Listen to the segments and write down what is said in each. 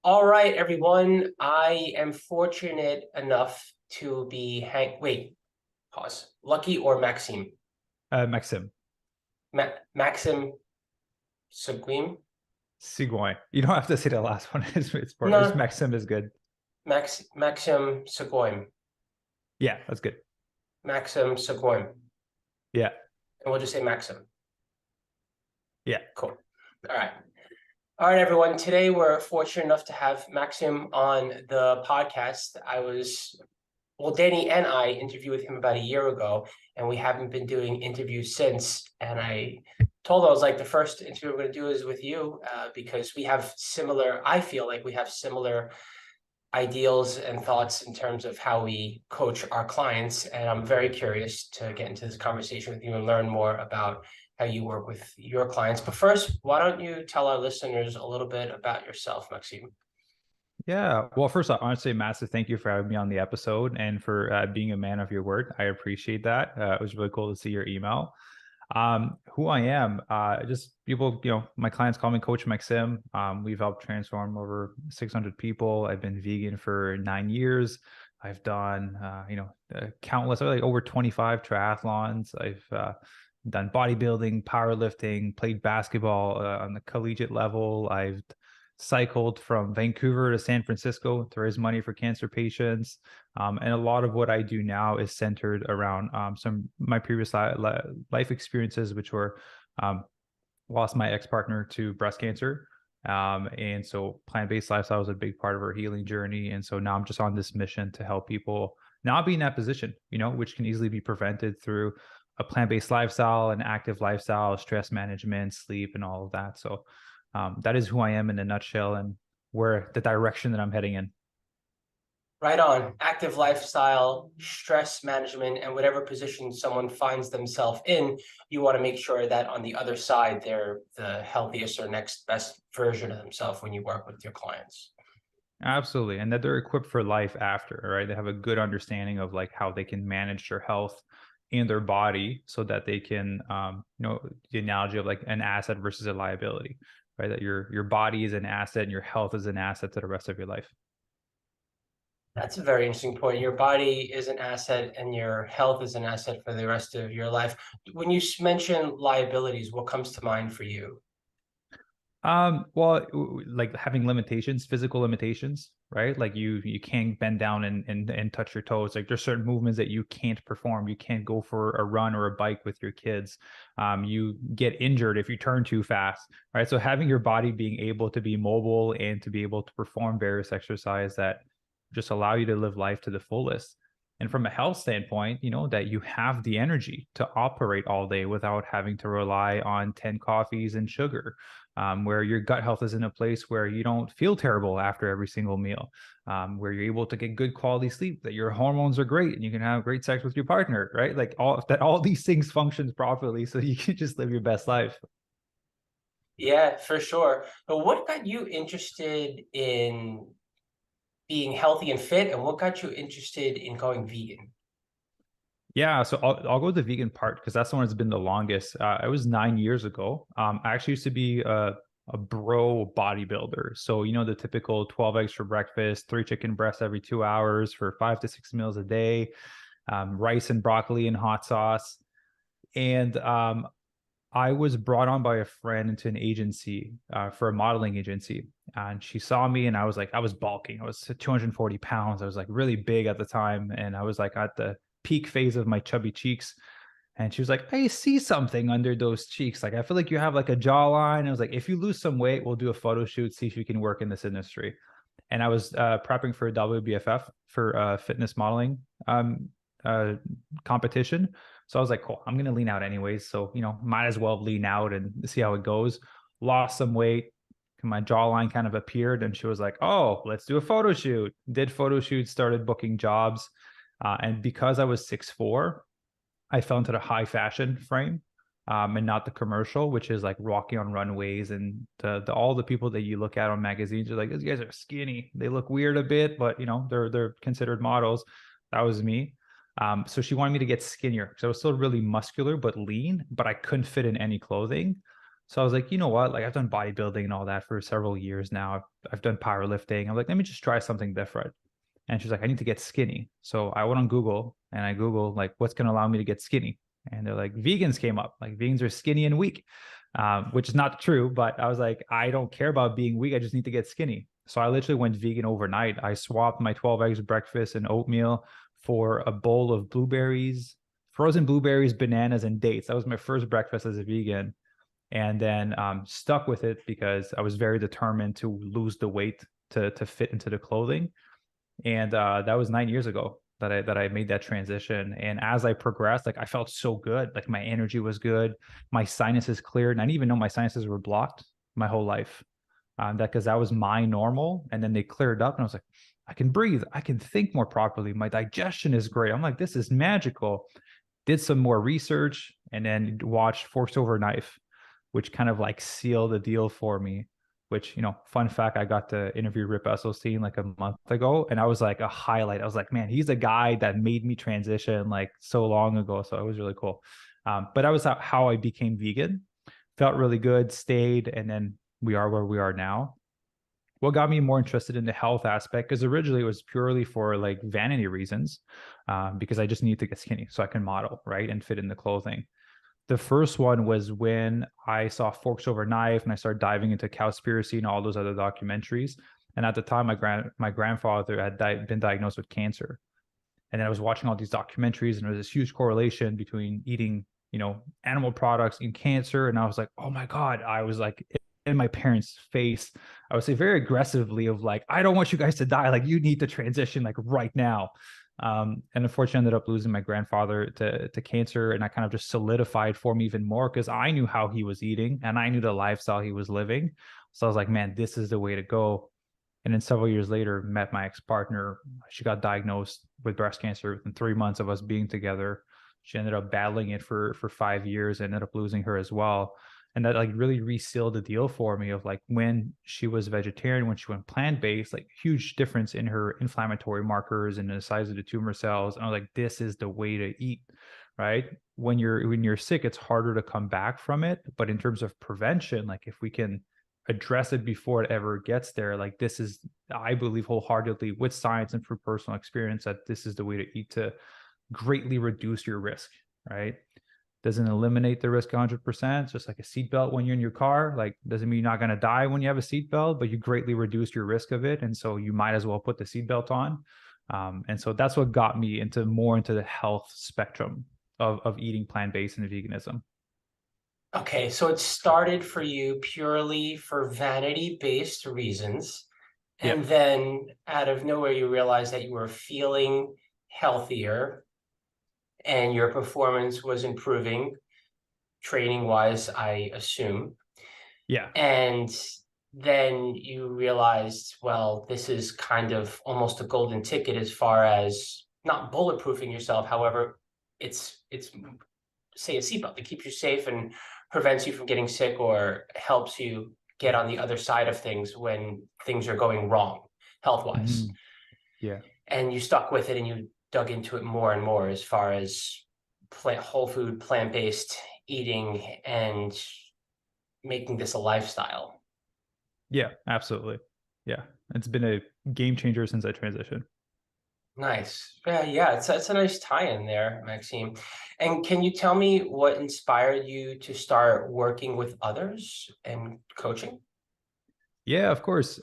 All right, everyone. I am fortunate enough to be pause. Lucky or Maxime? Maxime. Maxime 𝐾𝐨𝐽? 𝐶𝐭. You don't have to say the last one. It's No, Maxime is good. Maxime 𝐾𝐨𝐽. Yeah, that's good. Maxime 𝐾𝐨𝐽. Yeah, And we'll just say Maxime. yeah. Cool. All right. All right, everyone. Today we're fortunate enough to have Maxime on the podcast. Danny and I interviewed with him about a year ago, and we haven't been doing interviews since. And I told him, I was like, the first interview we're going to do is with you because I feel like we have similar ideals and thoughts in terms of how we coach our clients. And I'm very curious to get into this conversation with you and learn more about how you work with your clients. But first, why don't you tell our listeners a little bit about yourself, Maxime? Yeah. Well, first off, I want to say massive thank you for having me on the episode and for being a man of your word. I appreciate that. It was really cool to see your email. Who I am, just people, my clients call me Coach Maxime. We've helped transform over 600 people. I've been vegan for 9 years. I've done, countless, like over 25 triathlons. I've done bodybuilding, powerlifting, played basketball on the collegiate level. I've cycled from Vancouver to San Francisco to raise money for cancer patients. And a lot of what I do now is centered around some my previous life experiences, which were lost my ex-partner to breast cancer. And so plant-based lifestyle was a big part of our healing journey. And so now I'm just on this mission to help people not be in that position, which can easily be prevented through a plant-based lifestyle, an active lifestyle, stress management, sleep, and all of that. So that is who I am in a nutshell and where the direction that I'm heading in. Right on. Active lifestyle, stress management, and whatever position someone finds themselves in, you want to make sure that on the other side, they're the healthiest or next best version of themselves when you work with your clients. Absolutely. And that they're equipped for life after, right? They have a good understanding of like how they can manage their health and their body so that they can, the analogy of like an asset versus a liability, right? That your body is an asset and your health is an asset to the rest of your life. That's a very interesting point. Your body is an asset and your health is an asset for the rest of your life. When you mention liabilities, what comes to mind for you? Well, like having limitations, physical limitations, right? Like you can't bend down and touch your toes. Like there's certain movements that you can't perform. You can't go for a run or a bike with your kids. You get injured if you turn too fast, right? So having your body being able to be mobile and to be able to perform various exercise that just allow you to live life to the fullest. And from a health standpoint, that you have the energy to operate all day without having to rely on 10 coffees and sugar, where your gut health is in a place where you don't feel terrible after every single meal, where you're able to get good quality sleep, that your hormones are great and you can have great sex with your partner, right? Like all these things functions properly so you can just live your best life. Yeah, for sure. But what got you interested in being healthy and fit, and what got you interested in going vegan? Yeah, so I'll go with the vegan part because that's the one that's been the longest. It was 9 years ago. I actually used to be a bro bodybuilder. So, the typical 12 eggs for breakfast, 3 chicken breasts every 2 hours for 5 to 6 meals a day, rice and broccoli and hot sauce. And I was brought on by a friend into an agency for a modeling agency. And she saw me and I was bulking. I was 240 pounds. I was like really big at the time. And I was like at the peak phase of my chubby cheeks. And she was like, I see something under those cheeks. Like, I feel like you have like a jawline. I was like, if you lose some weight, we'll do a photo shoot, see if you can work in this industry. And I was prepping for a WBFF for fitness modeling uh, competition. So I was like, cool, I'm going to lean out anyways. So, might as well lean out and see how it goes. Lost some weight. My jawline kind of appeared and she was like, oh, let's do a photo shoot. Did photo shoots, started booking jobs. And because I was 6'4", I fell into the high fashion frame and not the commercial, which is like walking on runways and all the people that you look at on magazines are like, these guys are skinny. They look weird a bit, but they're considered models. That was me. So she wanted me to get skinnier because I was still really muscular but lean, but I couldn't fit in any clothing. So I was like, you know what? Like I've done bodybuilding and all that for several years now. I've done powerlifting. I'm like, let me just try something different. And she's like, I need to get skinny. So I went on Google and I Googled like, what's going to allow me to get skinny? And they're like, vegans came up. Like vegans are skinny and weak, which is not true. But I was like, I don't care about being weak. I just need to get skinny. So I literally went vegan overnight. I swapped my 12 eggs breakfast and oatmeal for a bowl of blueberries, frozen blueberries, bananas, and dates. That was my first breakfast as a vegan. And then stuck with it because I was very determined to lose the weight to fit into the clothing. And that was 9 years ago that I made that transition. And as I progressed, like I felt so good. Like my energy was good, my sinuses cleared, and I didn't even know my sinuses were blocked my whole life. Because that was my normal, and then they cleared up, and I was like, I can breathe, I can think more properly. My digestion is great. I'm like, this is magical. Did some more research, and then watched Forks Over Knife, which kind of like sealed the deal for me. Which, you know, fun fact, I got to interview Rip Esselstyn like a month ago, and I was like a highlight. I was like, man, he's a guy that made me transition like so long ago. So it was really cool. But that was how I became vegan. Felt really good, stayed, and then we are where we are now. What got me more interested in the health aspect, because originally it was purely for like vanity reasons, because I just needed to get skinny so I can model, right, and fit in the clothing. The first one was when I saw Forks Over Knife and I started diving into Cowspiracy and all those other documentaries. And at the time, my grandfather had been diagnosed with cancer. And then I was watching all these documentaries, and there was this huge correlation between eating, you know, animal products and cancer. And I was like, oh my God, I was like in my parents' face, I would say very aggressively of like, I don't want you guys to die. Like you need to transition like right now. And unfortunately, I ended up losing my grandfather to cancer, and that kind of just solidified for me even more because I knew how he was eating and I knew the lifestyle he was living. So I was like, man, this is the way to go. And then several years later, met my ex-partner. She got diagnosed with breast cancer within 3 months of us being together. She ended up battling it for 5 years, and ended up losing her as well. And that like really resealed the deal for me of like when she was vegetarian, when she went plant-based, like huge difference in her inflammatory markers and the size of the tumor cells. And I was like, this is the way to eat, right? When you're sick, it's harder to come back from it. But in terms of prevention, like if we can address it before it ever gets there, like this is, I believe wholeheartedly with science and through personal experience, that this is the way to eat to greatly reduce your risk, right? Doesn't eliminate the risk 100%. It's just like a seatbelt when you're in your car. Like doesn't mean you're not going to die when you have a seatbelt, but you greatly reduce your risk of it. And so you might as well put the seatbelt on. And so that's what got me into the health spectrum of eating plant-based and veganism. Okay, so it started for you purely for vanity-based reasons, Yeah. and then out of nowhere you realized that you were feeling healthier and your performance was improving, training-wise, I assume. Yeah. And then you realized, well, this is kind of almost a golden ticket as far as not bulletproofing yourself. However, it's say a seatbelt that keeps you safe and prevents you from getting sick or helps you get on the other side of things when things are going wrong health-wise. Mm-hmm. Yeah. And you stuck with it and you dug into it more and more as far as whole food, plant-based eating and making this a lifestyle. Yeah, absolutely. Yeah. It's been a game changer since I transitioned. Nice. Yeah, it's a nice tie-in there, Maxime. And can you tell me what inspired you to start working with others and coaching? Yeah, of course.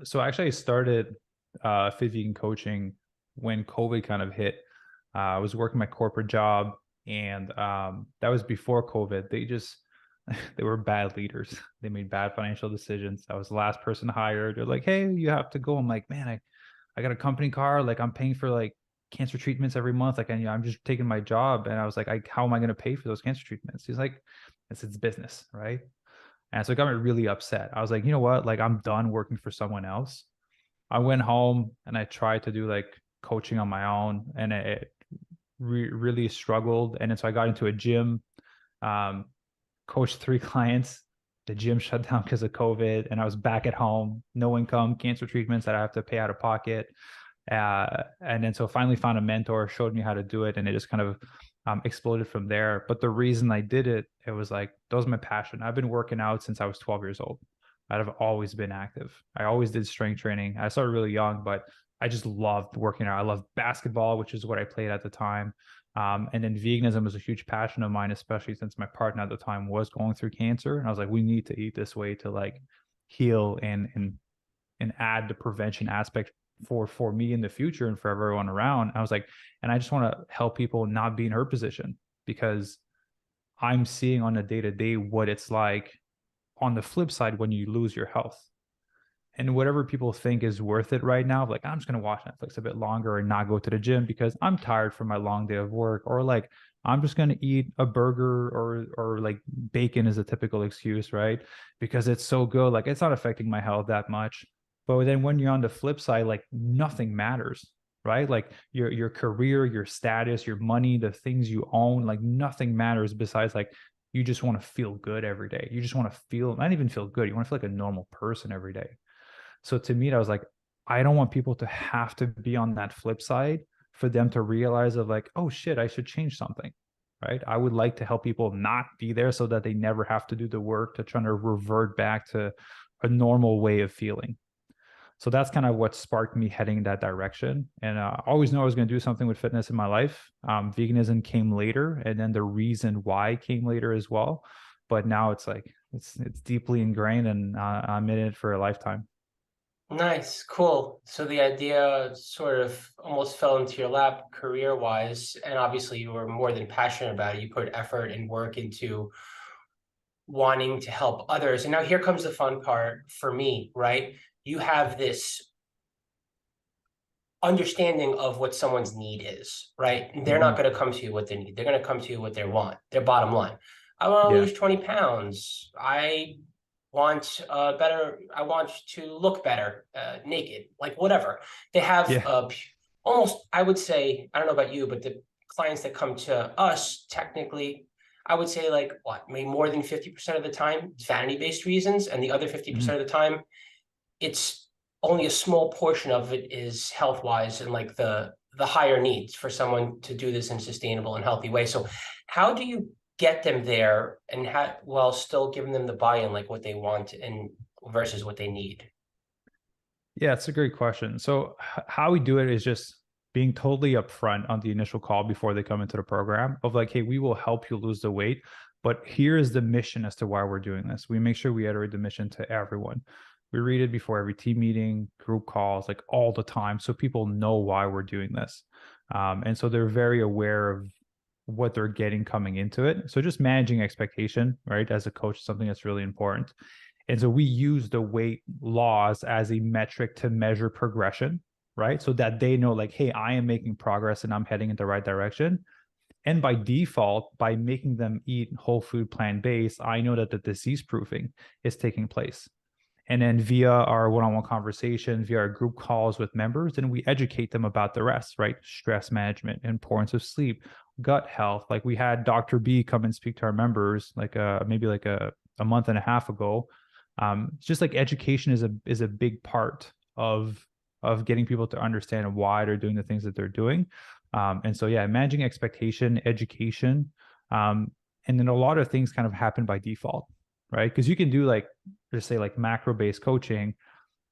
So actually I started fit vegan coaching when COVID kind of hit. I was working my corporate job, and that was before COVID. They were bad leaders. They made bad financial decisions. I was the last person hired. They're like, hey, you have to go. I'm like, man, I got a company car. Like I'm paying for like cancer treatments every month. Like, I'm just taking my job. And I was like, how am I going to pay for those cancer treatments? He's like, it's business, right? And so it got me really upset. I was like, you know what? Like I'm done working for someone else. I went home and I tried to do like coaching on my own, and it really struggled. And then so I got into a gym, coached 3 clients. The gym shut down because of COVID, and I was back at home, no income, cancer treatments that I have to pay out of pocket. And then so finally found a mentor, showed me how to do it, and it just kind of exploded from there. But the reason I did it, it was like, that was my passion. I've been working out since I was 12 years old. I've always been active. I always did strength training. I started really young, but I just loved working out. I loved basketball, which is what I played at the time. And then veganism was a huge passion of mine, especially since my partner at the time was going through cancer. And I was like, we need to eat this way to like heal and add the prevention aspect for me in the future and for everyone around. I was like, and I just want to help people not be in her position, because I'm seeing on a day-to-day what it's like on the flip side when you lose your health. And whatever people think is worth it right now, like, I'm just going to watch Netflix a bit longer and not go to the gym because I'm tired from my long day of work, or like, I'm just going to eat a burger, or like bacon is a typical excuse, right? Because it's so good. Like, it's not affecting my health that much. But then when you're on the flip side, like, nothing matters, right? Like your career, your status, your money, the things you own, like nothing matters besides like, you just want to feel good every day. You just want to feel, not even feel good. You want to feel like a normal person every day. So to me, I was like, I don't want people to have to be on that flip side for them to realize of like, oh shit, I should change something, right? I would like to help people not be there so that they never have to do the work to try to revert back to a normal way of feeling. So that's kind of what sparked me heading in that direction. And I always knew I was going to do something with fitness in my life. Veganism came later, and then the reason why came later as well. But now it's like, it's deeply ingrained, and I'm in it for a lifetime. Nice, cool. So the idea sort of almost fell into your lap career-wise, and obviously you were more than passionate about it. You put effort and work into wanting to help others. And now here comes the fun part for me, right? You have this understanding of what someone's need is, right? They're not going to come to you what they need. They're going to come to you what they want, their bottom line. I want to lose 20 pounds. I want to look better naked, like whatever. They have almost, I would say, I don't know about you, but the clients that come to us, technically, I would say like what, maybe more than 50% of the time, it's vanity-based reasons, and the other 50% of the time, it's only a small portion of it is health-wise and like the higher needs for someone to do this in a sustainable and healthy way. So how do you get them there and while still giving them the buy-in, like what they want and versus what they need? Yeah, it's a great question. So how we do it is just being totally upfront on the initial call before they come into the program of like, hey, we will help you lose the weight, but here is the mission as to why we're doing this. We make sure we iterate the mission to everyone. We read it before every team meeting, group calls, like all the time, so people know why we're doing this. And so they're very aware of what they're getting coming into it. So just managing expectation, right, as a coach is something that's really important. And so we use the weight loss as a metric to measure progression, right? So that they know like, hey, I am making progress and I'm heading in the right direction. And by default, by making them eat whole food, plant-based, I know that the disease proofing is taking place. And then via our one-on-one conversation, via our group calls with members, and we educate them about the rest, right? Stress management, importance of sleep, gut health. Like we had Dr. B come and speak to our members like maybe like a month and a half ago. It's just like education is a big part of getting people to understand why they're doing the things that they're doing. And so, yeah, managing expectation, education, and then a lot of things kind of happen by default, right? Because you can do like, just say like macro-based coaching,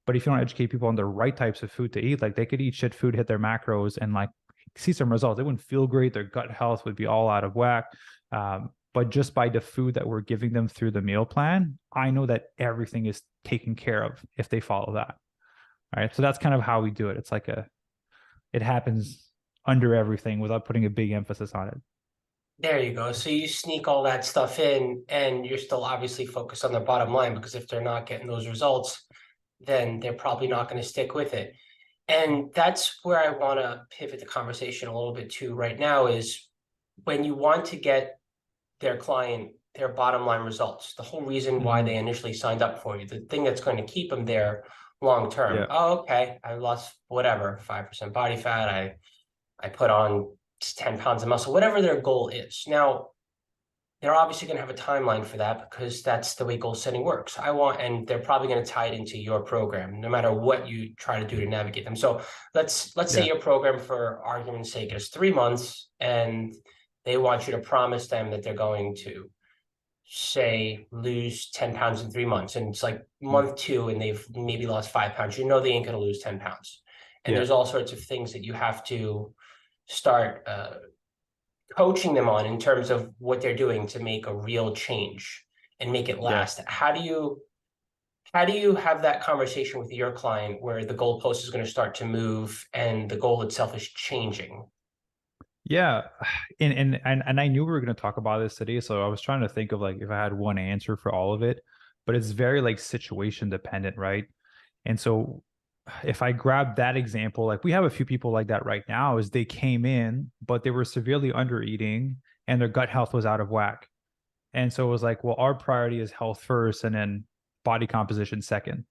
but if you don't educate people on the right types of food to eat, like they could eat shit food, hit their macros, and like see some results. They wouldn't feel great. Their gut health would be all out of whack. But just by the food that we're giving them through the meal plan, I know that everything is taken care of if they follow that. All right. So that's kind of how we do it. It's like it happens under everything without putting a big emphasis on it. There you go. So you sneak all that stuff in and you're still obviously focused on their bottom line, because if they're not getting those results, then they're probably not going to stick with it. And that's where I want to pivot the conversation a little bit to right now is when you want to get their client their bottom line results, the whole reason why they initially signed up for you, the thing that's going to keep them there long term. Yeah. Oh, okay, I lost whatever, 5% body fat. I put on 10 pounds of muscle, whatever their goal is. Now, they're obviously going to have a timeline for that because that's the way goal setting works. And they're probably going to tie it into your program, no matter what you try to do to navigate them. So let's say your program, for argument's sake, is 3 months, and they want you to promise them that they're going to, say, lose 10 pounds in 3 months, and it's like month 2 and they've maybe lost 5 pounds. You know they ain't going to lose 10 pounds. And Yeah. there's all sorts of things that you have to start coaching them on in terms of what they're doing to make a real change and make it last. How do you have that conversation with your client where the goalpost is going to start to move and the goal itself is changing? Yeah. And I knew we were going to talk about this today. So I was trying to think of like if I had one answer for all of it, but it's very like situation dependent, right? And so if I grab that example, like we have a few people like that right now, is they came in, but they were severely under eating and their gut health was out of whack. And so it was like, well, our priority is health first and then body composition second.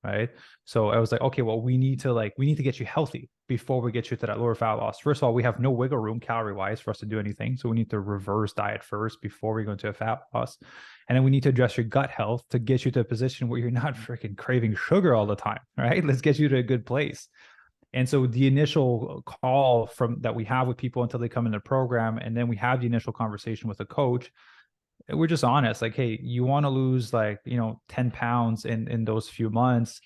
Right. So I was like, okay, well, we need to get you healthy before we get you to that lower fat loss. First of all, we have no wiggle room calorie wise for us to do anything. So we need to reverse diet first before we go into a fat loss. And then we need to address your gut health to get you to a position where you're not freaking craving sugar all the time. Right. Let's get you to a good place. And so the initial call from that we have with people until they come in the program, and then we have the initial conversation with a coach, we're just honest, like, hey, you want to lose 10 pounds in those few months.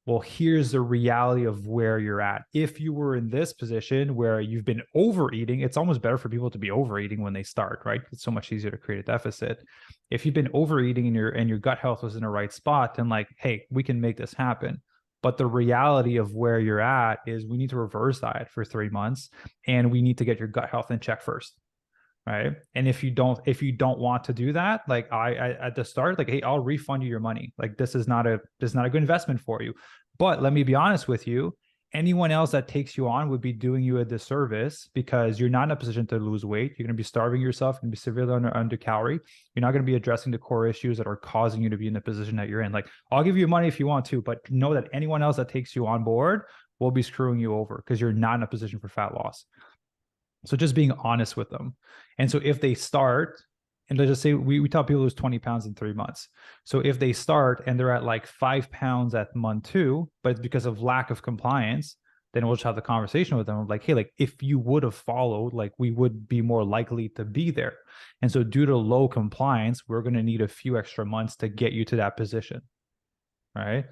Well, here's the reality of where you're at. If you were in this position where you've been overeating, it's almost better for people to be overeating when they start, right? It's so much easier to create a deficit. If you've been overeating and your gut health was in the right spot, then like, hey, we can make this happen. But the reality of where you're at is we need to reverse diet for 3 months and we need to get your gut health in check first. Right. And if you don't want to do that, like I at the start, like, hey, I'll refund you your money. Like this is not a good investment for you. But let me be honest with you, anyone else that takes you on would be doing you a disservice because you're not in a position to lose weight. You're going to be starving yourself and be severely under calorie. You're not going to be addressing the core issues that are causing you to be in the position that you're in. Like, I'll give you money if you want to, but know that anyone else that takes you on board will be screwing you over because you're not in a position for fat loss. So just being honest with them. And so if they start, and let's just say we tell people lose 20 pounds in 3 months. So if they start and they're at like 5 pounds at month 2, but it's because of lack of compliance, then we'll just have the conversation with them of like, hey, like if you would have followed, like we would be more likely to be there. And so due to low compliance, we're going to need a few extra months to get you to that position. Right.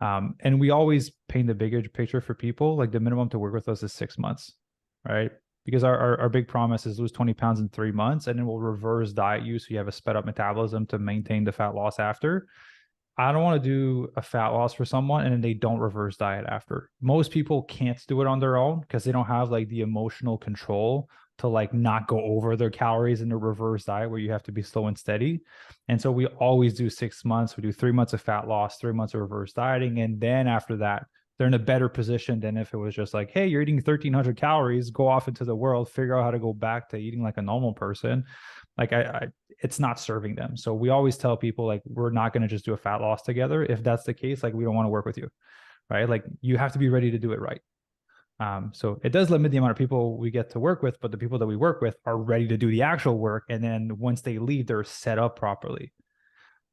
And we always paint the bigger picture for people. Like the minimum to work with us is 6 months. Right. Because our big promise is lose 20 pounds in 3 months, and then we'll reverse diet you so you have a sped up metabolism to maintain the fat loss after. I don't want to do a fat loss for someone and then they don't reverse diet after. Most people can't do it on their own because they don't have like the emotional control to like not go over their calories in a reverse diet where you have to be slow and steady. And so we always do 6 months. We do 3 months of fat loss, 3 months of reverse dieting. And then after that, they're in a better position than if it was just like, hey, you're eating 1,300 calories, go off into the world, figure out how to go back to eating like a normal person. Like it's not serving them. So we always tell people like, we're not going to just do a fat loss together. If that's the case, like we don't want to work with you, right? Like you have to be ready to do it right. So it does limit the amount of people we get to work with, but the people that we work with are ready to do the actual work. And then once they leave, they're set up properly.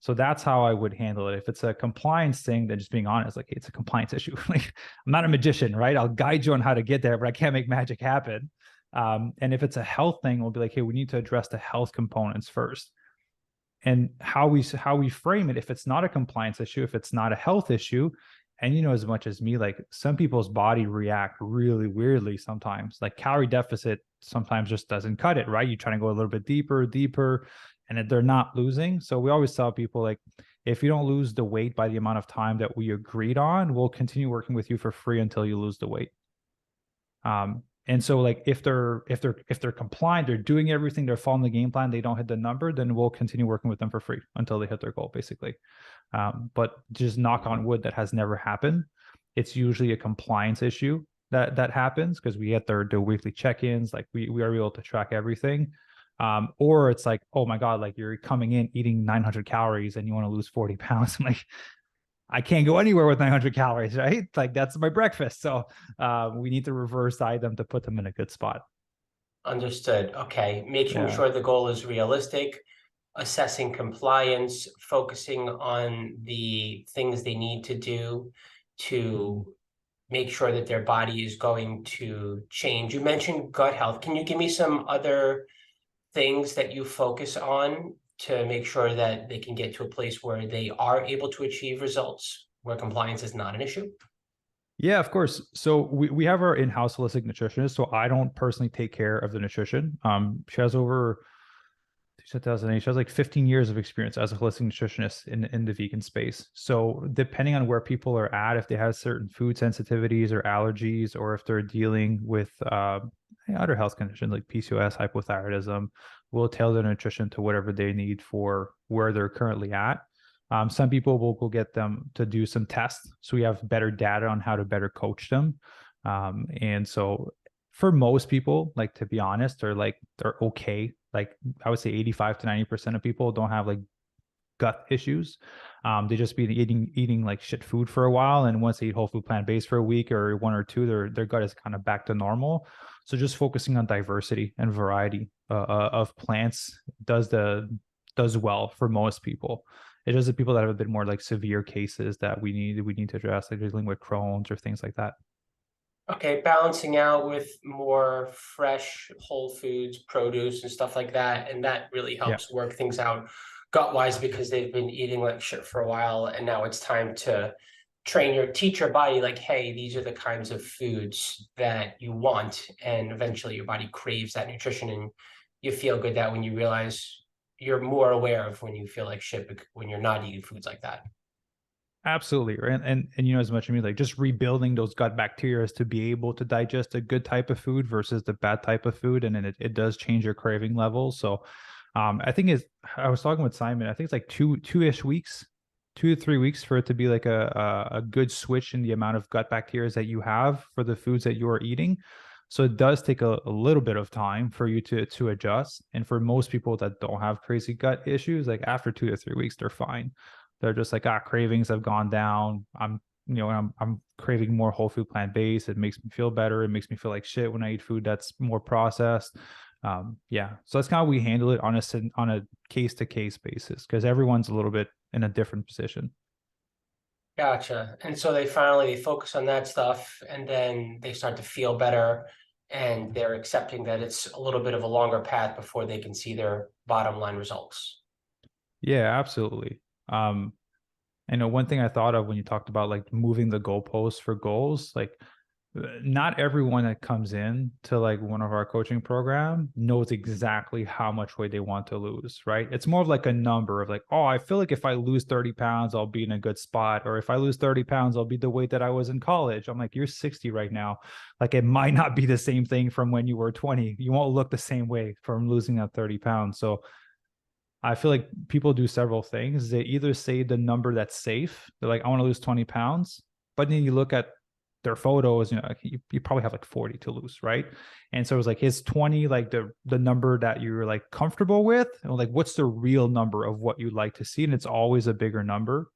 So that's how I would handle it. If it's a compliance thing, then just being honest, like, hey, it's a compliance issue. Like, I'm not a magician, right? I'll guide you on how to get there, but I can't make magic happen. And if it's a health thing, we'll be like, hey, we need to address the health components first. And how we frame it, if it's not a compliance issue, if it's not a health issue, and you know as much as me, like some people's body react really weirdly sometimes. Like calorie deficit sometimes just doesn't cut it, right? You're trying to go a little bit deeper. And they're not losing. So we always tell people like, if you don't lose the weight by the amount of time that we agreed on, we'll continue working with you for free until you lose the weight. And so like if they're compliant, they're doing everything, they're following the game plan, they don't hit the number, then we'll continue working with them for free until they hit their goal, basically. But just knock on wood, that has never happened. It's usually a compliance issue that happens because we get their weekly check-ins, like we are able to track everything. Or it's like, oh my God, like you're coming in eating 900 calories and you want to lose 40 pounds. I'm like, I can't go anywhere with 900 calories, right? Like that's my breakfast. So we need to reverse diet them to put them in a good spot. Understood. Okay. Making sure the goal is realistic, assessing compliance, focusing on the things they need to do to make sure that their body is going to change. You mentioned gut health. Can you give me some other things that you focus on to make sure that they can get to a place where they are able to achieve results where compliance is not an issue? Yeah, of course. So we have our in-house holistic nutritionist. So I don't personally take care of the nutrition. She has over 2008. She has like 15 years of experience as a holistic nutritionist in the vegan space. So depending on where people are at, if they have certain food sensitivities or allergies, or if they're dealing with other health conditions like PCOS, hypothyroidism, we'll tailor the nutrition to whatever they need for where they're currently at. Some people will go get them to do some tests, so we have better data on how to better coach them. And so for most people, like, to be honest, they're okay. Like, I would say 85 to 90% of people don't have like gut issues. They just be eating like shit food for a while, and once they eat whole food plant-based for a week or one or two, their gut is kind of back to normal. So just focusing on diversity and variety of plants does well for most people. It is the people that have a bit more like severe cases that we need to address, like dealing with Crohn's or things like that. Okay, balancing out with more fresh whole foods, produce and stuff like that. And that really Yeah. helps work things out gut-wise, because they've been eating like shit for a while. And now it's time to teach your body, like, hey, these are the kinds of foods that you want. And eventually your body craves that nutrition, and you feel good that when you realize you're more aware of when you feel like shit when you're not eating foods like that. Absolutely. Right. And you know, as much as me, like just rebuilding those gut bacteria to be able to digest a good type of food versus the bad type of food. And then it does change your craving levels. So I think I was talking with Simon, I think it's like two-ish weeks, 2 to 3 weeks for it to be like a good switch in the amount of gut bacteria that you have for the foods that you are eating. So it does take a little bit of time for you to adjust. And for most people that don't have crazy gut issues, like after 2 to 3 weeks, they're fine. They're just like, cravings have gone down. I'm craving more whole food plant-based. It makes me feel better. It makes me feel like shit when I eat food that's more processed. Yeah. So that's kind of how we handle it on a case-to-case basis, because everyone's a little bit in a different position. Gotcha. And so they finally focus on that stuff, and then they start to feel better, and they're accepting that it's a little bit of a longer path before they can see their bottom line results. Yeah, absolutely. I know one thing I thought of when you talked about like moving the goalposts for goals, like not everyone that comes in to like one of our coaching program knows exactly how much weight they want to lose, right? It's more of like a number of like, oh, I feel like if I lose 30 pounds, I'll be in a good spot. Or if I lose 30 pounds, I'll be the weight that I was in college. I'm like, you're 60 right now. Like, it might not be the same thing from when you were 20. You won't look the same way from losing that 30 pounds. So I feel like people do several things. They either say the number that's safe. They're like, I want to lose 20 pounds. But then you look at their photos, you probably have like 40 to lose, right? And so it was like, is 20 like the number that you're like comfortable with? And like, what's the real number of what you'd like to see? And it's always a bigger number.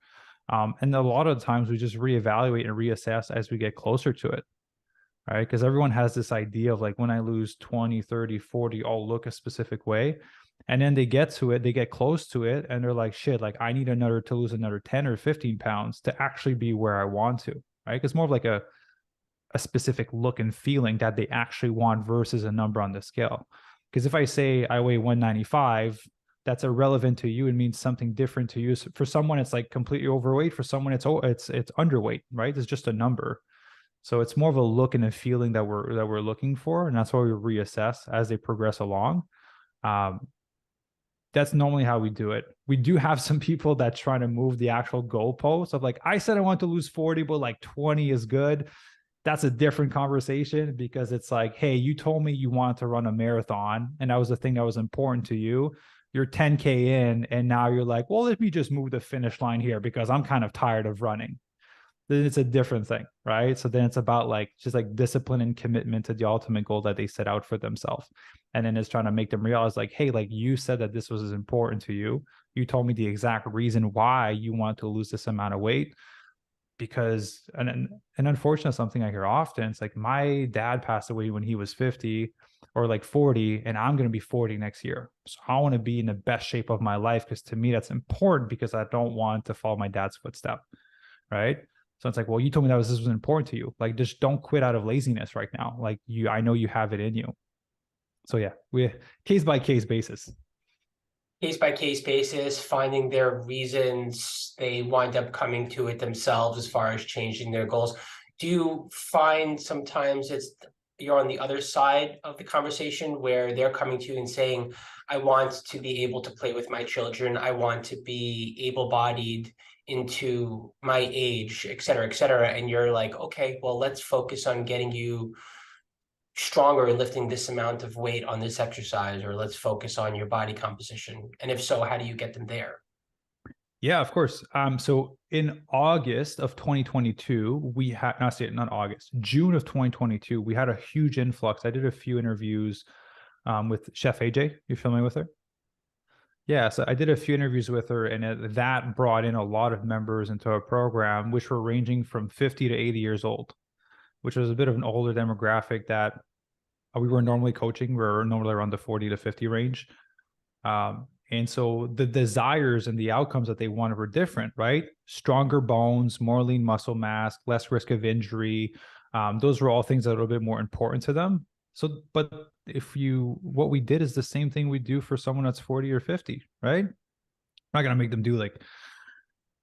And a lot of the times we just reevaluate and reassess as we get closer to it, right? Because everyone has this idea of like, when I lose 20, 30, 40, I'll look a specific way. And then they get to it, they get close to it, and they're like, shit, like I need to lose another 10 or 15 pounds to actually be where I want to, right? It's more of like a specific look and feeling that they actually want versus a number on the scale. Because if I say I weigh 195, that's irrelevant to you. It means something different to you. So for someone, it's like completely overweight. For someone, it's underweight, right? It's just a number. So it's more of a look and a feeling that we're looking for, and that's why we reassess as they progress along. That's normally how we do it. We do have some people that try to move the actual goalposts of like, I said I want to lose 40, but like 20 is good. That's a different conversation, because it's like, hey, you told me you wanted to run a marathon, and that was the thing that was important to you. You're 10K in, and now you're like, well, let me just move the finish line here because I'm kind of tired of running. Then it's a different thing, right? So then it's about like just like discipline and commitment to the ultimate goal that they set out for themselves. And then it's trying to make them realize like, hey, like you said that this was as important to you. You told me the exact reason why you want to lose this amount of weight. Because and unfortunately, something I hear often, it's like, my dad passed away when he was 50 or like 40, and I'm going to be 40 next year. So I want to be in the best shape of my life, because to me that's important, because I don't want to follow my dad's footstep, right? So it's like, well, you told me this was important to you. Like, just don't quit out of laziness right now. Like, I know you have it in you. So yeah, we case by case basis. Case by case basis, finding their reasons, they wind up coming to it themselves as far as changing their goals. Do you find sometimes you're on the other side of the conversation where they're coming to you and saying, I want to be able to play with my children, I want to be able-bodied into my age, et cetera, and you're like, okay, well, let's focus on getting you stronger lifting this amount of weight on this exercise, or let's focus on your body composition? And if so, how do you get them there? Yeah, of course. So in August of 2022, we had not August, June of 2022, we had a huge influx. I did a few interviews with Chef AJ. You familiar with her? Yeah, so I did a few interviews with her, and that brought in a lot of members into our program, which were ranging from 50 to 80 years old, which was a bit of an older demographic that we were normally coaching. We're normally around the 40 to 50 range. And so the desires and the outcomes that they wanted were different, right? Stronger bones, more lean muscle mass, less risk of injury. Those were all things that are a little bit more important to them. So, but what we did is the same thing we do for someone that's 40 or 50, right? I'm not going to make them do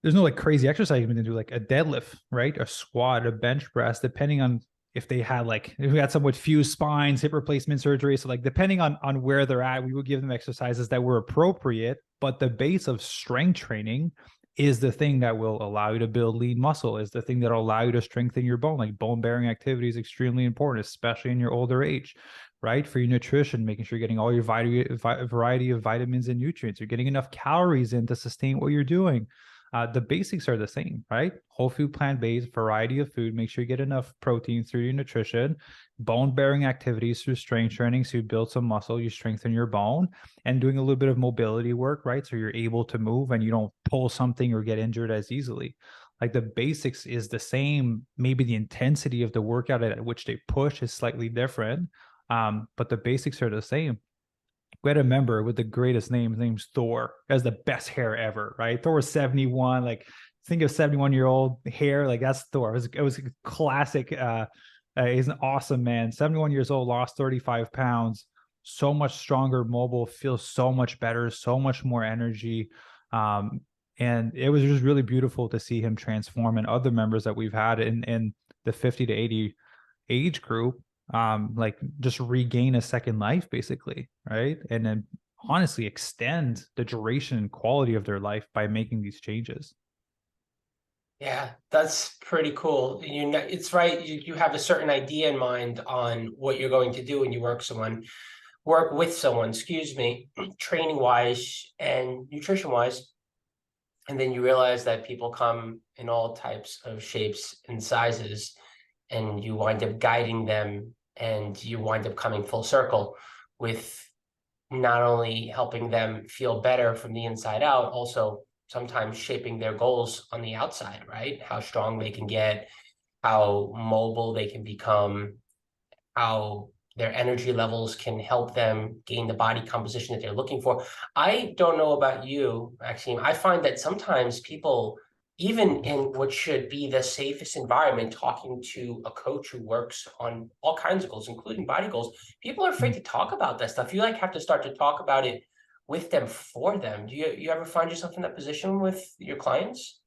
there's no crazy exercise you can do, like a deadlift, right? A squat, a bench press, depending on if they had if we had someone with fused spines, hip replacement surgery. So depending on where they're at, we would give them exercises that were appropriate. But the base of strength training is the thing that will allow you to build lean muscle, is the thing that will allow you to strengthen your bone. Like bone bearing activity is extremely important, especially in your older age, right? For your nutrition, making sure you're getting all your variety of vitamins and nutrients. You're getting enough calories in to sustain what you're doing. The basics are the same, right? Whole food, plant-based, variety of food. Make sure you get enough protein through your nutrition, bone-bearing activities through strength training. So you build some muscle, you strengthen your bone, and doing a little bit of mobility work, right? So you're able to move and you don't pull something or get injured as easily. Like the basics is the same. Maybe the intensity of the workout at which they push is slightly different, but the basics are the same. We had a member with the greatest name. His name's Thor. He has the best hair ever, right? Thor was 71. Think of 71-year-old hair. That's Thor. It was a classic. He's an awesome man. 71 years old, lost 35 pounds. So much stronger, mobile, feels so much better, so much more energy. And it was just really beautiful to see him transform, and other members that we've had in the 50 to 80 age group just regain a second life, basically, right? And then honestly extend the duration and quality of their life by making these changes. Yeah, that's pretty cool. It's right. You have a certain idea in mind on what you're going to do when you work with someone, excuse me, training wise and nutrition wise. And then you realize that people come in all types of shapes and sizes, and you wind up guiding them, and you wind up coming full circle with not only helping them feel better from the inside out, also sometimes shaping their goals on the outside, right? How strong they can get, how mobile they can become, how their energy levels can help them gain the body composition that they're looking for. I don't know about you, Maxime. I find that sometimes people, even in what should be the safest environment, talking to a coach who works on all kinds of goals, including body goals, people are afraid to talk about that stuff. You have to start to talk about it with them, for them. Do you ever find yourself in that position with your clients?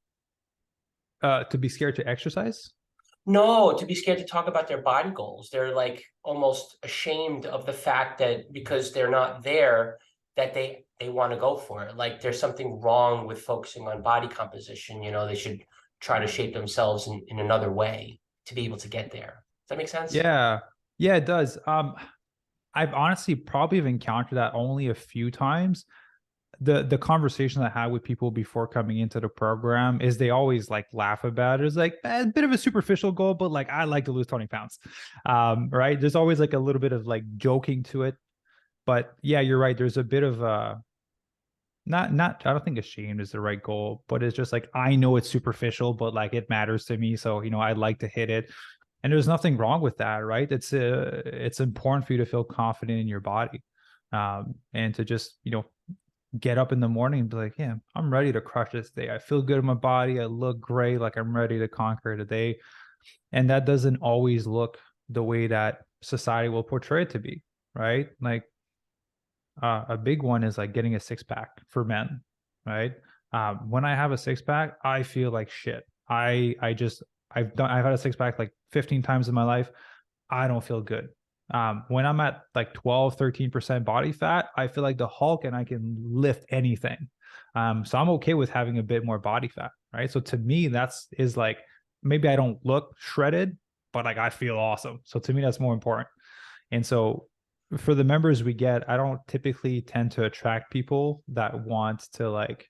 To be scared to exercise? No, to be scared to talk about their body goals. They're almost ashamed of the fact that because they're not there, that they want to go for it. There's something wrong with focusing on body composition. They should try to shape themselves in another way to be able to get there. Does that make sense? Yeah, it does. I've honestly probably have encountered that only a few times. The conversation I had with people before coming into the program is they always laugh about it. It's a bit of a superficial goal, but I like to lose 20 pounds. Right. There's always a little bit of joking to it. But yeah, you're right. There's a bit of not I don't think ashamed is the right goal, but it's just I know it's superficial, but it matters to me. So, I'd like to hit it. And there's nothing wrong with that, right? It's important for you to feel confident in your body. And to just, get up in the morning and be like, yeah, I'm ready to crush this day. I feel good in my body. I look great. I'm ready to conquer today. And that doesn't always look the way that society will portray it to be. right? Like a big one is like getting a six-pack for men, right? When I have a six-pack, I feel like shit. I've had a six-pack like 15 times in my life. I don't feel good. When I'm at like 12, 13% body fat, I feel like the Hulk and I can lift anything. So I'm okay with having a bit more body fat, right? So to me, is like, maybe I don't look shredded, but like I feel awesome. So to me, that's more important. And so for the members we get, I don't typically tend to attract people that want to like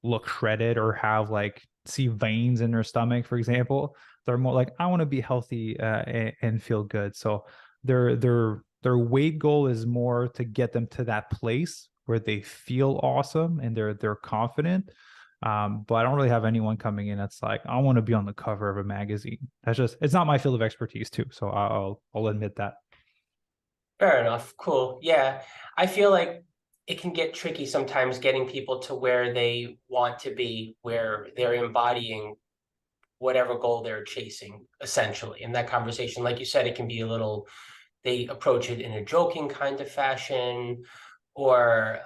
look shredded or have like see veins in their stomach, for example. They're more like, I want to be healthy and feel good. So their weight goal is more to get them to that place where they feel awesome and they're confident. But I don't really have anyone coming in that's like, I want to be on the cover of a magazine. It's not my field of expertise too. So I'll admit that. Fair enough. Cool. Yeah. I feel like it can get tricky sometimes getting people to where they want to be, where they're embodying whatever goal they're chasing, essentially. In that conversation, like you said, it can be they approach it in a joking kind of fashion, or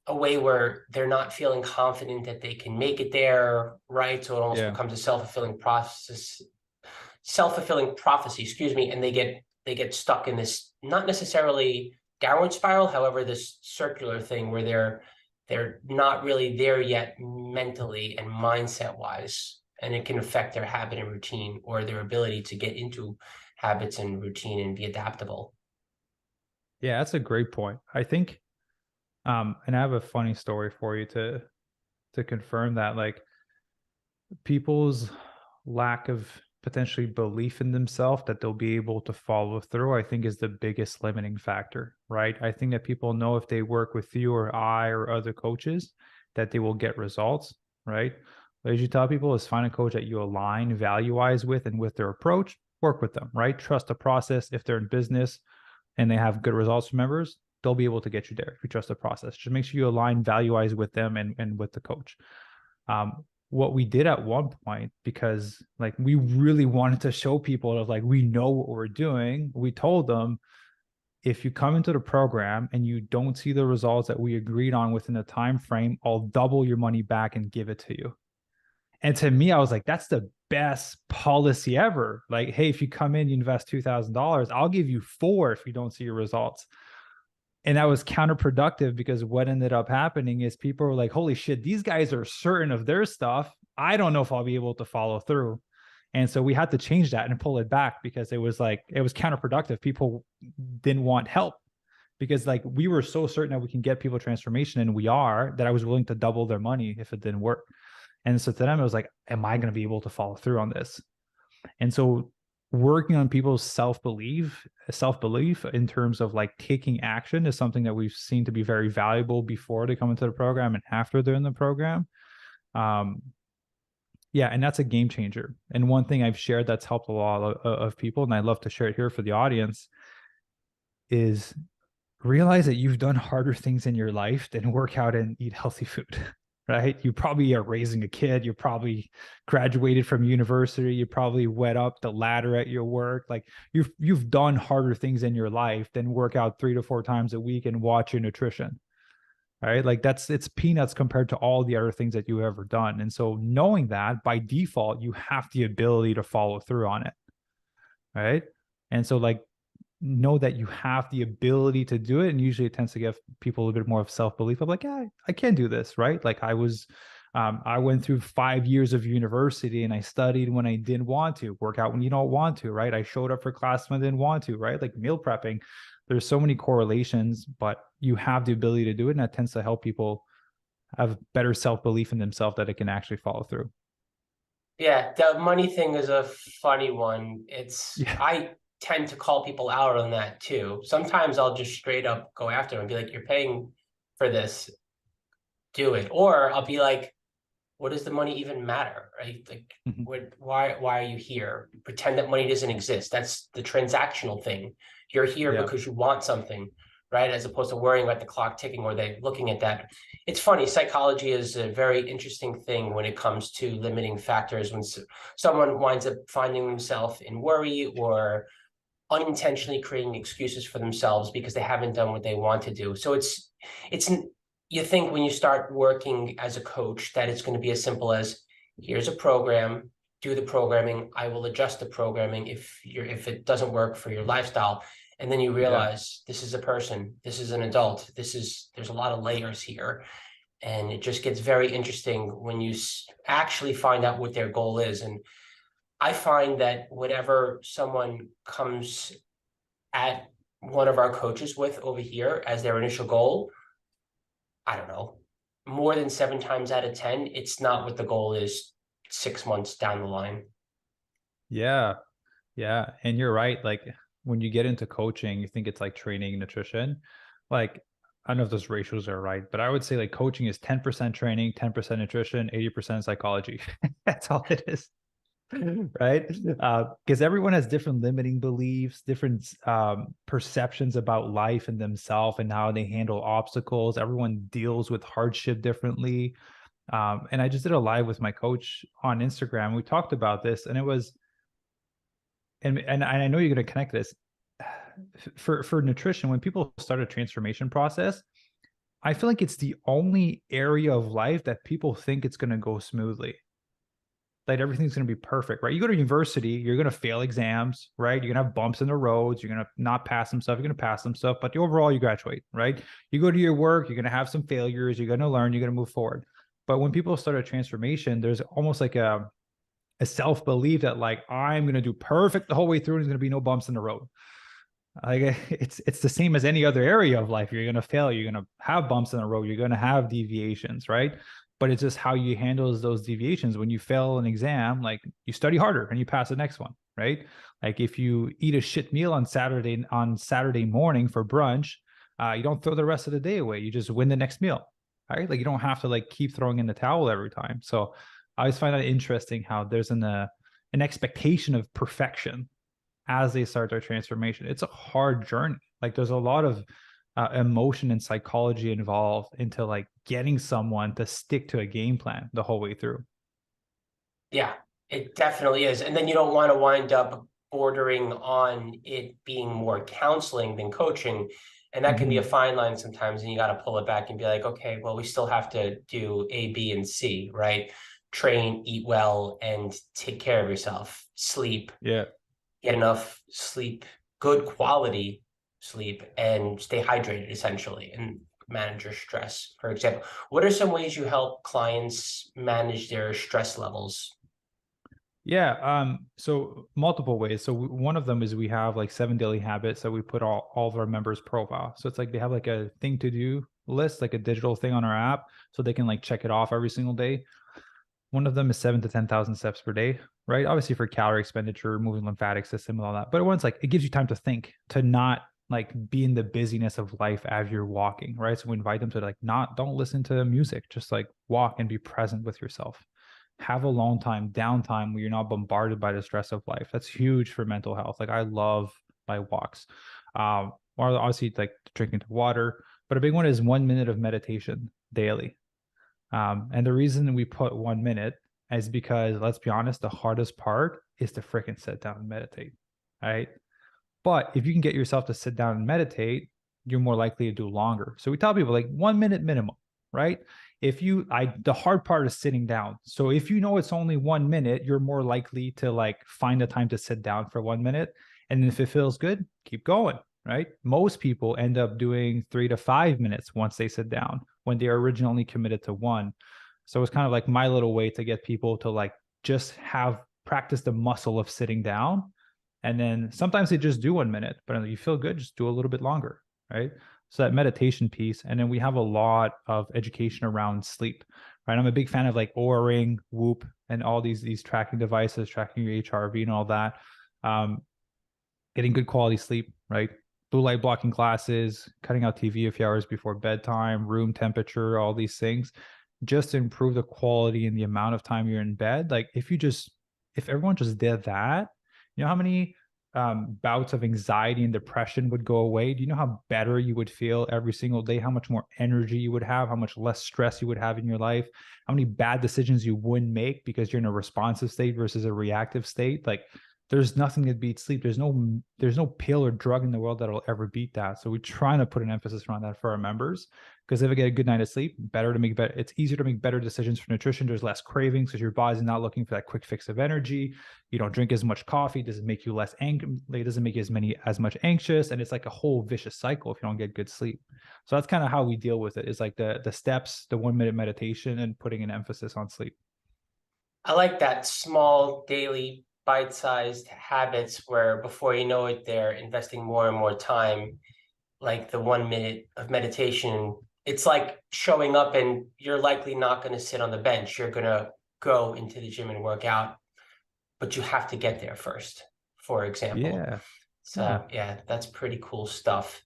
a way where they're not feeling confident that they can make it there, right? So it almost becomes a self-fulfilling prophecy, excuse me, and they get stuck in this, not necessarily downward spiral, however, this circular thing where they're not really there yet mentally and mindset wise, and it can affect their habit and routine, or their ability to get into habits and routine and be adaptable. Yeah, that's a great point. I think, and I have a funny story for you to confirm that, like, people's lack of potentially belief in themselves that they'll be able to follow through, I think, is the biggest limiting factor, right? I think that people know if they work with you or I or other coaches that they will get results, right? But as you tell people, is find a coach that you align value-wise with and with their approach, work with them, right? Trust the process. If they're in business and they have good results for members, they'll be able to get you there if you trust the process. Just make sure you align value-wise with them and with the coach. What we did at one point, because like we really wanted to show people that like we know what we're doing, we told them, if you come into the program and you don't see the results that we agreed on within the time frame, I'll double your money back and give it to you. And to me, I was like, that's the best policy ever. Like, hey, if you come in, you invest $2,000, I'll give you $4,000 if you don't see your results. And that was counterproductive, because what ended up happening is people were like, holy shit, these guys are certain of their stuff. I don't know if I'll be able to follow through. And so we had to change that and pull it back, because it was counterproductive. People didn't want help, because like we were so certain that we can get people transformation, and we are, that I was willing to double their money if it didn't work. And so to them, it was like, am I going to be able to follow through on this? And so working on people's self-belief in terms of like taking action is something that we've seen to be very valuable before they come into the program and after they're in the program. Yeah, and that's a game changer. And one thing I've shared that's helped a lot of people, and I'd love to share it here for the audience, is realize that you've done harder things in your life than work out and eat healthy food. Right? You probably are raising a kid. You probably graduated from university. You probably went up the ladder at your work. Like you've done harder things in your life than work out 3 to 4 times a week and watch your nutrition. Right? Like it's peanuts compared to all the other things that you've ever done. And so knowing that, by default, you have the ability to follow through on it. Right? And so like, know that you have the ability to do it. And usually it tends to give people a little bit more of self-belief of like, yeah, I can do this, right? Like I went through 5 years of university, and I studied when I didn't want to, work out when you don't want to, right? I showed up for class when I didn't want to, right? Like meal prepping, there's so many correlations, but you have the ability to do it. And that tends to help people have better self-belief in themselves that it can actually follow through. Yeah, the money thing is a funny one. Yeah. I tend to call people out on that too. Sometimes I'll just straight up go after them and be like, you're paying for this, do it. Or I'll be like, what does the money even matter, right? Like, why are you here? Pretend that money doesn't exist. That's the transactional thing. You're here because you want something, right? As opposed to worrying about the clock ticking, or they looking at that. It's funny, psychology is a very interesting thing when it comes to limiting factors. When someone winds up finding themselves in worry or unintentionally creating excuses for themselves because they haven't done what they want to do. So it's you think when you start working as a coach that it's going to be as simple as, here's a program, do the programming, I will adjust the programming if it doesn't work for your lifestyle. And then you realize this is a person, this is an adult, there's a lot of layers here. And it just gets very interesting when you actually find out what their goal is. And I find that whatever someone comes at one of our coaches with over here as their initial goal, I don't know, more than 7 times out of 10, it's not what the goal is 6 months down the line. Yeah. Yeah. And you're right. Like when you get into coaching, you think it's like training, nutrition. Like, I don't know if those ratios are right, but I would say like coaching is 10% training, 10% nutrition, 80% psychology. That's all it is. Right? Because everyone has different limiting beliefs, different perceptions about life and themselves and how they handle obstacles. Everyone deals with hardship differently. And I just did a live with my coach on Instagram. We talked about this, and it was, and I know you're going to connect this for nutrition. When people start a transformation process, I feel like it's the only area of life that people think it's going to go smoothly. Like everything's going to be perfect, right? You go to university, you're going to fail exams, right? You're going to have bumps in the roads. You're going to not pass some stuff. You're going to pass some stuff, but overall you graduate, right? You go to your work, you're going to have some failures. You're going to learn, you're going to move forward. But when people start a transformation, there's almost like a self-belief that like, I'm going to do perfect the whole way through and there's going to be no bumps in the road. Like it's the same as any other area of life. You're going to fail. You're going to have bumps in the road. You're going to have deviations, right? But it's just how you handle those deviations. When you fail an exam, like you study harder and you pass the next one, right? Like if you eat a shit meal on Saturday morning for brunch, you don't throw the rest of the day away. You just win the next meal, right? Like you don't have to like keep throwing in the towel every time. So I always find that interesting how there's an expectation of perfection as they start their transformation. It's a hard journey. Like there's a lot of emotion and psychology involved into like getting someone to stick to a game plan the whole way through. Yeah, it definitely is. And then you don't want to wind up bordering on it being more counseling than coaching. And that can be a fine line sometimes. And you got to pull it back and be like, okay, well, we still have to do A, B, and C, right? Train, eat well, and take care of yourself. Sleep. Yeah. Get enough sleep, good quality sleep, and stay hydrated essentially, and manage your stress. For example, what are some ways you help clients manage their stress levels? Yeah. So multiple ways. So one of them is we have like 7 daily habits that we put all of our members' profile. So it's like they have like a thing to do list, like a digital thing on our app, so they can like check it off every single day. One of them is 7 to 10,000 steps per day, right? Obviously for calorie expenditure, moving lymphatic system and all that. But one's like, it gives you time to think, to not like be in the busyness of life as you're walking, right? So we invite them to like, don't listen to music, just like walk and be present with yourself. Have a long time, downtime where you're not bombarded by the stress of life. That's huge for mental health. Like I love my walks. Or obviously like drinking water, but a big one is 1 minute of meditation daily. And the reason we put 1 minute is because, let's be honest, the hardest part is to freaking sit down and meditate, right? But if you can get yourself to sit down and meditate, you're more likely to do longer. So we tell people like 1 minute minimum, right? The hard part is sitting down. So if you know it's only 1 minute, you're more likely to like find the time to sit down for 1 minute. And if it feels good, keep going, right? Most people end up doing 3 to 5 minutes once they sit down when they are originally committed to 1. So it's kind of like my little way to get people to like just practice the muscle of sitting down. And then sometimes they just do 1 minute, but if you feel good, just do a little bit longer, right? So that meditation piece. And then we have a lot of education around sleep, right? I'm a big fan of like Oura Ring, Whoop, and all these tracking devices, tracking your HRV and all that. Getting good quality sleep, right? Blue light blocking glasses, cutting out TV a few hours before bedtime, room temperature, all these things, just to improve the quality and the amount of time you're in bed. Like if everyone just did that, you know how many bouts of anxiety and depression would go away? Do you know how better you would feel every single day? How much more energy you would have? How much less stress you would have in your life? How many bad decisions you wouldn't make because you're in a responsive state versus a reactive state? Like there's nothing that beats sleep. There's no pill or drug in the world that'll ever beat that. So we're trying to put an emphasis around that for our members, because if they get a good night of sleep, it's easier to make better decisions for nutrition. There's less cravings because your body's not looking for that quick fix of energy. You don't drink as much coffee. It doesn't make you less angry. It doesn't make you as much anxious. And it's like a whole vicious cycle if you don't get good sleep. So that's kind of how we deal with it, is like the steps, the 1 minute meditation, and putting an emphasis on sleep. I like that small daily bite-sized habits where before you know it, they're investing more and more time, like the 1 minute of meditation. It's like showing up and you're likely not going to sit on the bench. You're going to go into the gym and work out, but you have to get there first, for example. Yeah. So yeah, that's pretty cool stuff.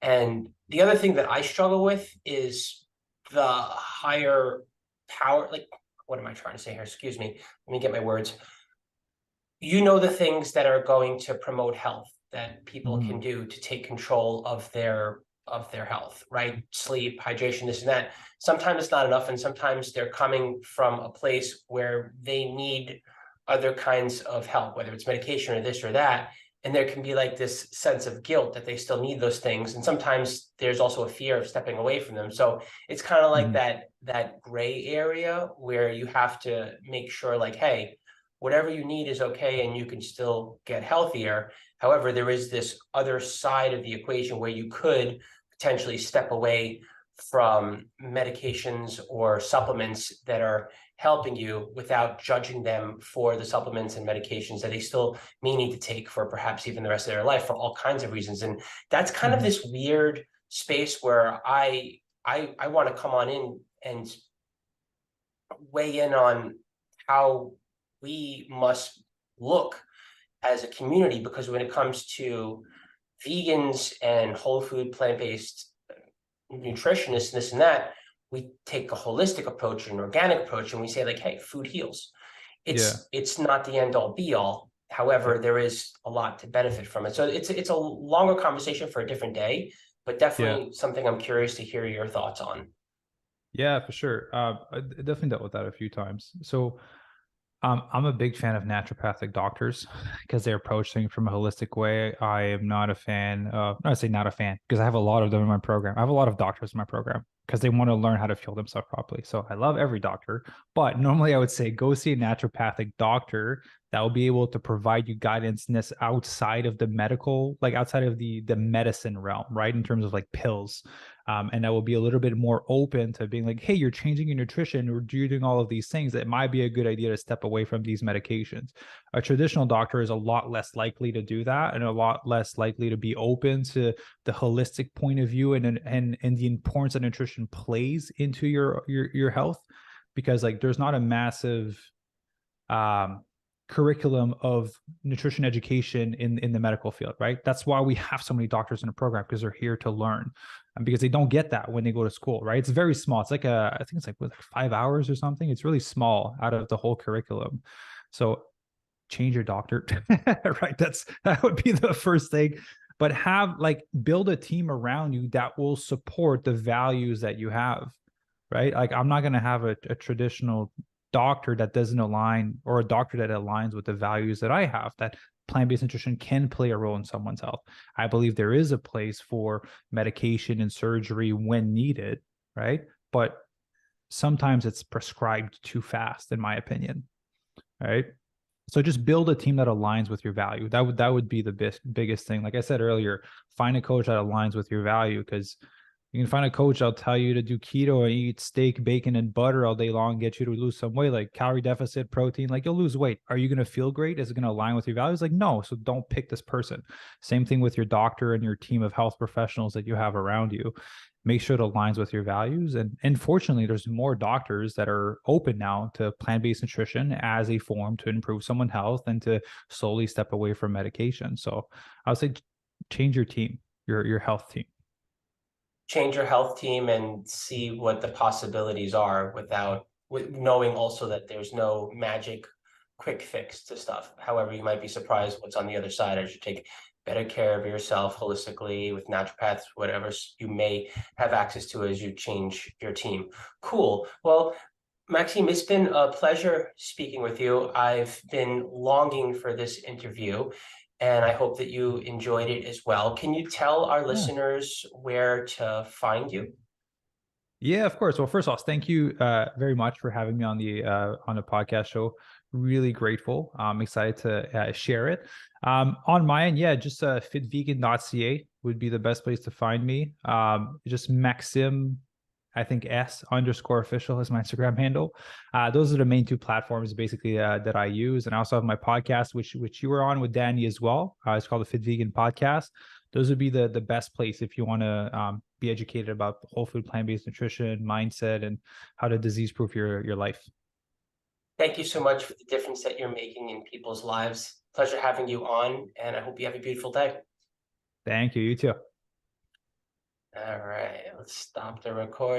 And the other thing that I struggle with is the higher power, like, what am I trying to say here? Excuse me. Let me get my words. You know, the things that are going to promote health that people can do to take control of their health, right? Sleep, hydration, this and that. Sometimes it's not enough, and sometimes they're coming from a place where they need other kinds of help, whether it's medication or this or that. And there can be like this sense of guilt that they still need those things. And sometimes there's also a fear of stepping away from them. So it's kind of like that gray area where you have to make sure, like, hey, whatever you need is okay, and you can still get healthier. However, there is this other side of the equation where you could potentially step away from medications or supplements that are helping you without judging them for the supplements and medications that they still may need to take for perhaps even the rest of their life for all kinds of reasons. And that's kind of this weird space where I want to come on in and weigh in on how we must look as a community, because when it comes to vegans and whole food, plant-based nutritionists, and this and that, we take a holistic approach, an organic approach, and we say, like, hey, food heals. It's not the end all be all. However, there is a lot to benefit from it. So it's a longer conversation for a different day, but definitely something I'm curious to hear your thoughts on. Yeah, for sure. I definitely dealt with that a few times. So I'm a big fan of naturopathic doctors because they approach things from a holistic way. I am not a fan of, I say not a fan, because I have a lot of them in my program. I have a lot of doctors in my program because they want to learn how to fuel themselves properly. So I love every doctor, but normally I would say go see a naturopathic doctor that will be able to provide you guidance outside of the medical, like outside of the medicine realm, right? In terms of like pills. And that will be a little bit more open to being like, hey, you're changing your nutrition or you're doing all of these things. It might be a good idea to step away from these medications. A traditional doctor is a lot less likely to do that, and a lot less likely to be open to the holistic point of view and the importance that nutrition plays into your health, because like there's not a massive curriculum of nutrition education in the medical field, right? That's why we have so many doctors in the program, because they're here to learn, and because they don't get that when they go to school, right? It's very small. It's like I think it's like 5 hours or something. It's really small out of the whole curriculum. So change your doctor, right? That would be the first thing. But build a team around you that will support the values that you have, right? Like I'm not going to have a traditional doctor that doesn't align, or a doctor that aligns with the values that I have, that plant-based nutrition can play a role in someone's health. I believe there is a place for medication and surgery when needed, right? But sometimes it's prescribed too fast, in my opinion, right? So just build a team that aligns with your value. That would be the biggest thing. Like I said earlier, find a coach that aligns with your value, because you can find a coach that'll tell you to do keto and eat steak, bacon, and butter all day long, get you to lose some weight, like calorie deficit, protein, like you'll lose weight. Are you going to feel great? Is it going to align with your values? Like, no. So don't pick this person. Same thing with your doctor and your team of health professionals that you have around you. Make sure it aligns with your values. And fortunately, there's more doctors that are open now to plant-based nutrition as a form to improve someone's health and to slowly step away from medication. So I would say change your team, your health team. Change your health team and see what the possibilities are with knowing also that there's no magic quick fix to stuff. However, you might be surprised what's on the other side as you take better care of yourself holistically with naturopaths, whatever you may have access to as you change your team. Cool. Well, Maxime, it's been a pleasure speaking with you. I've been longing for this interview, and I hope that you enjoyed it as well. Can you tell our listeners where to find you? Yeah, of course. Well, first off, thank you very much for having me on the podcast show. Really grateful. I'm excited to share it. On my end, yeah, just fitvegan.ca would be the best place to find me. Just Maxime, I think S_official is my Instagram handle. Those are the main two platforms basically that I use. And I also have my podcast, which you were on with Danny as well. It's called the Fit Vegan Podcast. Those would be the best place if you want to be educated about whole food, plant-based nutrition, mindset, and how to disease-proof your life. Thank you so much for the difference that you're making in people's lives. Pleasure having you on, and I hope you have a beautiful day. Thank you. You too. All right, let's stop the recording.